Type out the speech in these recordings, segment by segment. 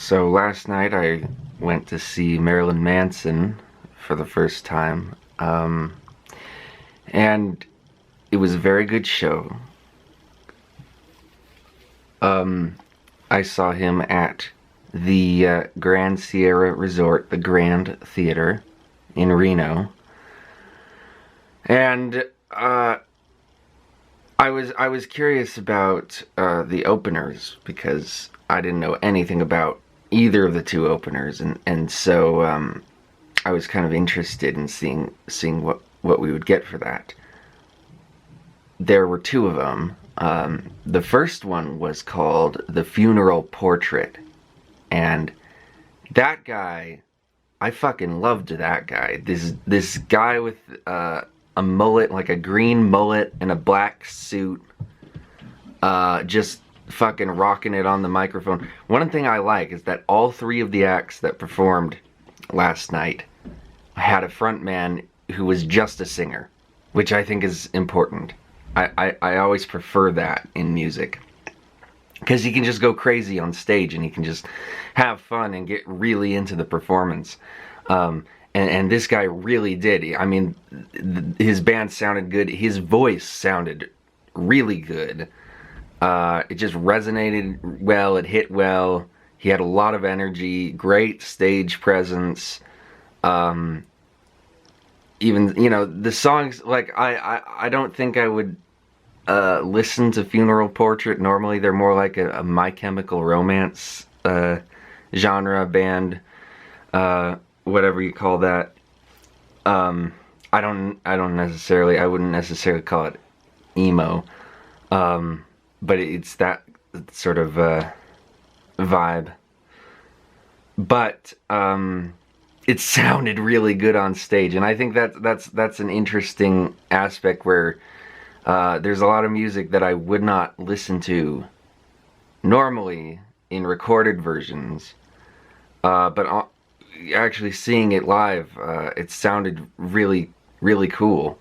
So last night I went to see Marilyn Manson for the first time, and it was a very good show. I saw him at the Grand Sierra Resort, the Grand Theater in Reno, and I was curious about the openers because I didn't know anything about either of the two openers, and so I was kind of interested in seeing what we would get for that. There were two of them. The first one was called The Funeral Portrait, and that guy, I fucking loved that guy. This guy with a mullet, like a green mullet and a black suit, just fucking rocking it on the microphone. One thing I like is that all three of the acts that performed last night had a front man who was just a singer, which I think is important. I always prefer that in music, because he can just go crazy on stage and he can just have fun and get really into the performance. And this guy really did. I mean, his band sounded good. His voice sounded really good. It just resonated well. It hit well. He had a lot of energy, great stage presence. Even, you know, the songs, like, I don't think I would listen to Funeral Portrait. Normally they're more like a My Chemical Romance genre band, whatever you call that. I wouldn't necessarily call it emo, but it's that sort of vibe. But it sounded really good on stage, and I think that's an interesting aspect where there's a lot of music that I would not listen to normally in recorded versions, but actually seeing it live, it sounded really, really cool.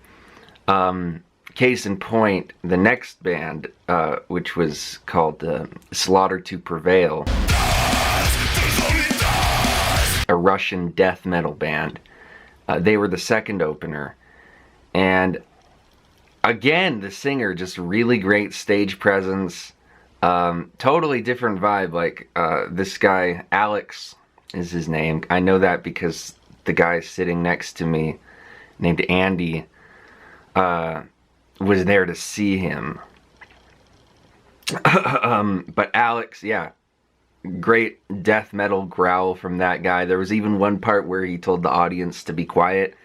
Case in point, the next band, which was called Slaughter to Prevail, a Russian death metal band. They were the second opener, and again, the singer, just really great stage presence. Totally different vibe. Like, this guy, Alex is his name. I know that because the guy sitting next to me, named Andy, was there to see him. But Alex, yeah, great death metal growl from that guy. There was even one part where he told the audience to be quiet,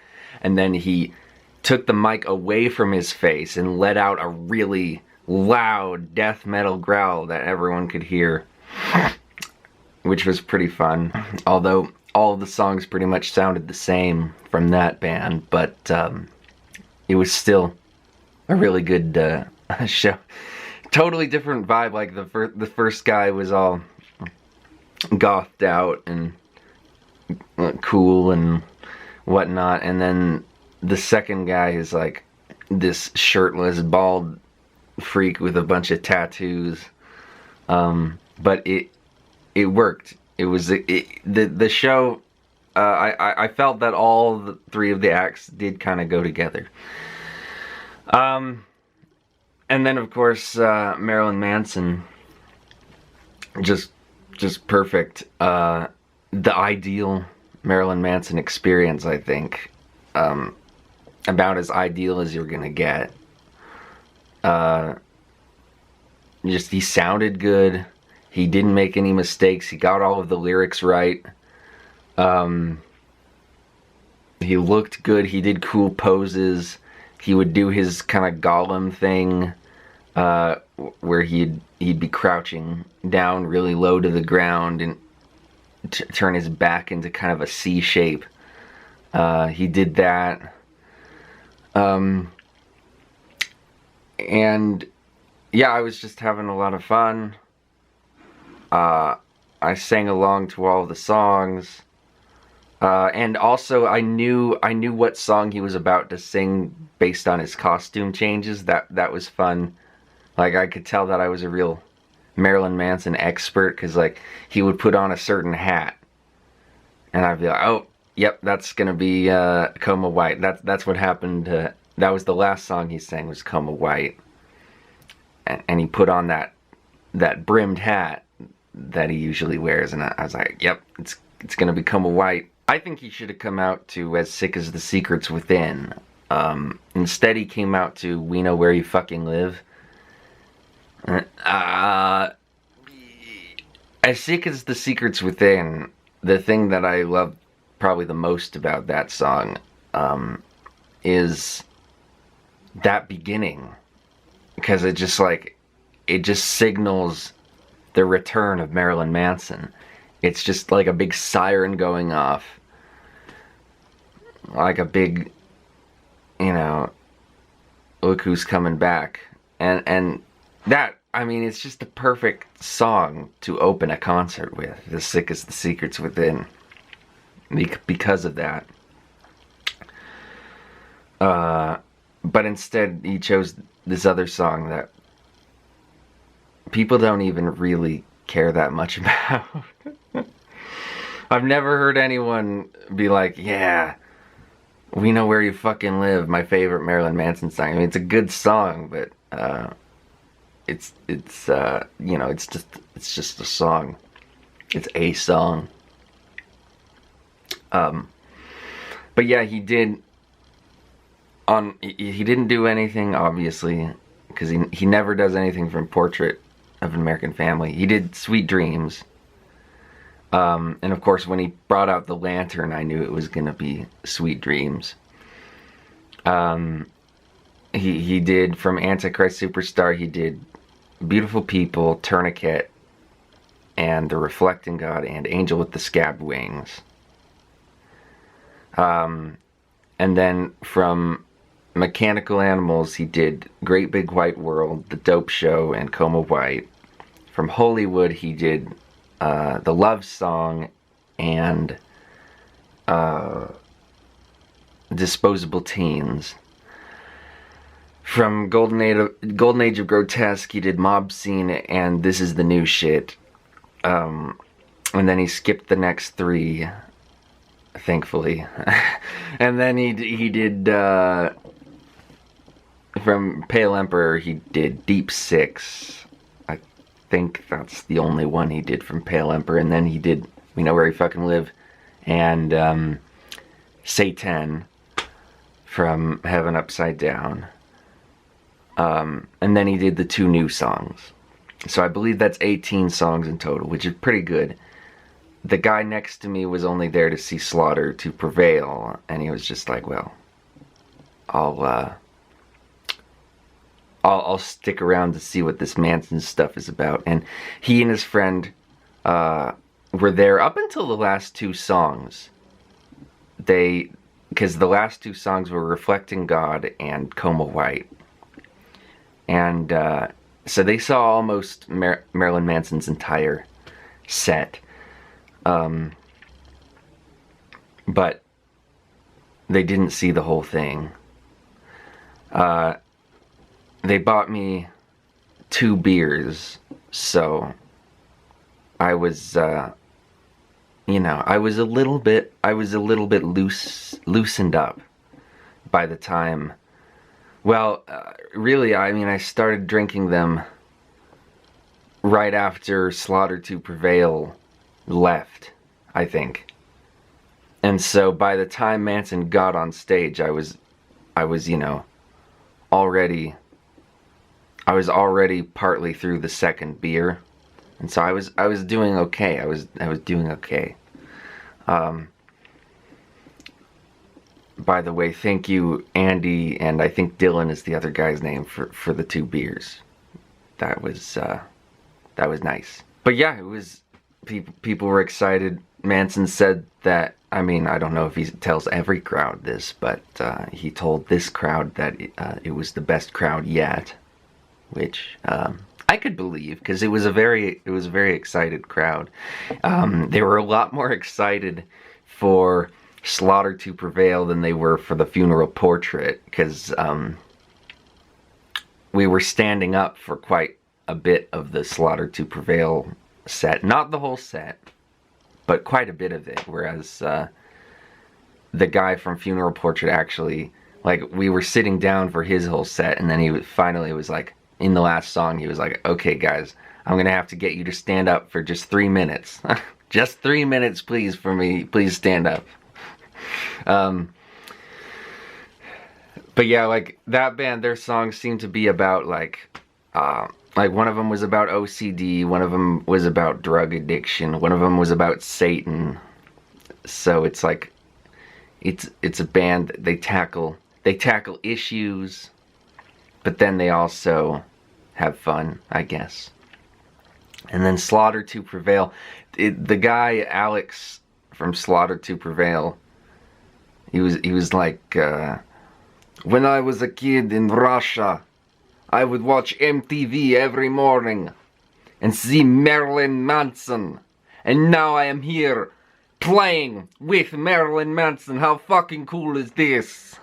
and then he took the mic away from his face and let out a really loud death metal growl that everyone could hear, which was pretty fun. Although all of the songs pretty much sounded the same from that band, but it was still a really good show. Totally different vibe. Like the first guy was all gothed out and cool and whatnot, and then the second guy is like this shirtless, bald freak with a bunch of tattoos. But it worked. It was the show. I felt that all the three of the acts did kind of go together. And then of course Marilyn Manson, just perfect. The ideal Marilyn Manson experience, I think. About as ideal as you're gonna get. He sounded good. He didn't make any mistakes. He got all of the lyrics right. He looked good. He did cool poses. He would do his kind of Gollum thing, where he'd be crouching down really low to the ground and turn his back into kind of a C shape. He did that. And yeah, I was just having a lot of fun. I sang along to all the songs. And also I knew what song he was about to sing based on his costume changes. That was fun. Like, I could tell that I was a real Marilyn Manson expert, because like he would put on a certain hat, and I'd be like, oh, yep, that's gonna be Coma White. That's what happened. That was the last song he sang, was Coma White, and he put on that brimmed hat that he usually wears, and I was like, yep, it's gonna be Coma White. I think he should have come out to As Sick as the Secrets Within. Instead, he came out to We Know Where You Fucking Live. As Sick as the Secrets Within, the thing that I love probably the most about that song is that beginning. Because it just signals the return of Marilyn Manson. It's just like a big siren going off. Like a big, look who's coming back. And that, I mean, it's just the perfect song to open a concert with. As Sick as the Secrets Within. Because of that. But instead, he chose this other song that people don't even really care that much about. I've never heard anyone be like, yeah, We Know Where You Fucking Live, my favorite Marilyn Manson song. I mean, it's a good song, but it's just a song. It's a song. But yeah, he didn't do anything, obviously, because he never does anything from Portrait of an American Family. He did Sweet Dreams. And of course, when he brought out the lantern, I knew it was gonna be Sweet Dreams. He did, from Antichrist Superstar, he did Beautiful People, Tourniquet, and The Reflecting God, and Angel with the Scabbed Wings. And then from Mechanical Animals, he did Great Big White World, The Dope Show, and Coma White. From Hollywood, he did The Love Song and Disposable Teens. From Golden Age of Grotesque, he did Mob Scene and This Is the New Shit. And then he skipped the next three, thankfully. And then he did from Pale Emperor, he did Deep Six. I think that's the only one he did from Pale Emperor. And then he did We Know Where You Fucking Live and Satan from Heaven Upside Down. And then he did the two new songs. So I believe that's 18 songs in total, which is pretty good. The guy next to me was only there to see Slaughter to Prevail, and he was just like, well, I'll stick around to see what this Manson stuff is about. And he and his friend were there up until the last two songs. Because the last two songs were Reflecting God and Coma White. And so they saw almost Marilyn Manson's entire set. But they didn't see the whole thing. They bought me 2 beers, so I was, I was a little bit loosened up by the time. Well, really, I mean, I started drinking them right after Slaughter to Prevail left, I think. And so by the time Manson got on stage, I was already partly through the second beer. And so I was doing okay. I was doing okay. By the way, thank you, Andy, and I think Dylan is the other guy's name for the 2 beers. That was nice. But yeah, it was people were excited. Manson said that, I mean, I don't know if he tells every crowd this, but he told this crowd that it was the best crowd yet, which I could believe, because it was a very excited crowd. They were a lot more excited for Slaughter to Prevail than they were for the Funeral Portrait, because we were standing up for quite a bit of the Slaughter to Prevail set. Not the whole set, but quite a bit of it. Whereas the guy from Funeral Portrait actually, like, we were sitting down for his whole set, and then he finally was like, in the last song, he was like, okay guys, I'm gonna have to get you to stand up for just 3 minutes. Just 3 minutes, please, for me. Please stand up. But yeah, like, that band, their songs seem to be about, like one of them was about OCD, one of them was about drug addiction, one of them was about Satan. So it's like, it's a band that they tackle issues, but then they also have fun, I guess. And then Slaughter to Prevail, the guy Alex from Slaughter to Prevail, he was like, when I was a kid in Russia, I would watch MTV every morning and see Marilyn Manson, and now I am here playing with Marilyn Manson. How fucking cool is this?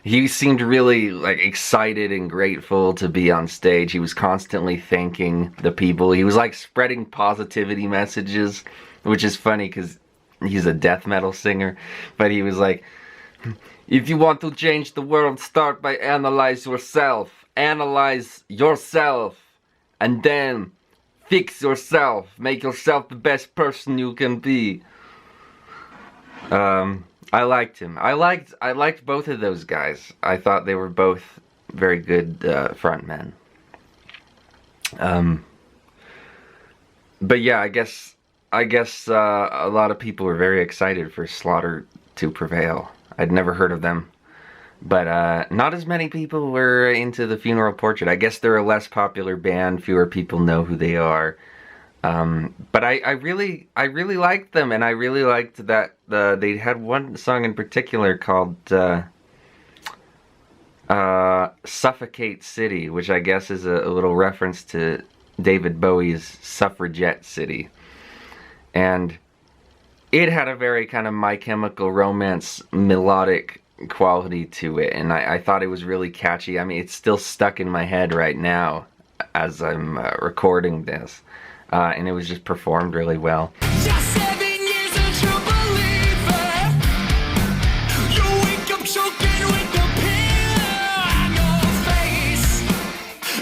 He seemed really, like, excited and grateful to be on stage. He was constantly thanking the people. He was, like, spreading positivity messages, which is funny because he's a death metal singer. But he was like, if you want to change the world, start by analyze yourself. Analyze yourself. And then fix yourself. Make yourself the best person you can be. I liked him. I liked both of those guys. I thought they were both very good frontmen. But yeah, I guess a lot of people were very excited for Slaughter to Prevail. I'd never heard of them, but not as many people were into the Funeral Portrait. I guess they're a less popular band. Fewer people know who they are. But I really liked them, and I really liked that they had one song in particular called Suffocate City, which I guess is a little reference to David Bowie's Suffragette City. And it had a very kind of My Chemical Romance melodic quality to it, and I thought it was really catchy. I mean, it's still stuck in my head right now as I'm recording this. And it was just performed really well. Just 7 years a true believer. You wake up choking with the pill on your face.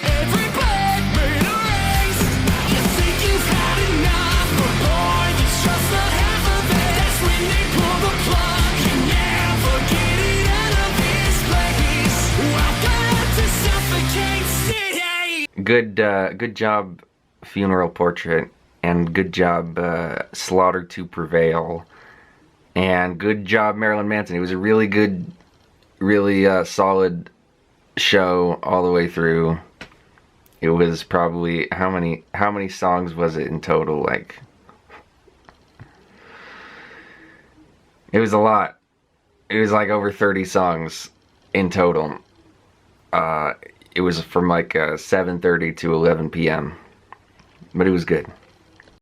Every breath made a race. You think you've had enough, but boy, it's just not half of it. That's when they pull the plug. You never get it out of this place. Welcome to Suffocate City. Good job, Funeral Portrait, and good job Slaughter to Prevail, and good job Marilyn Manson. It was a really good, really solid show all the way through. It was probably, how many songs was it in total? Like, it was a lot. It was like over 30 songs in total. It was from like 7:30 to 11 p.m. But it was good.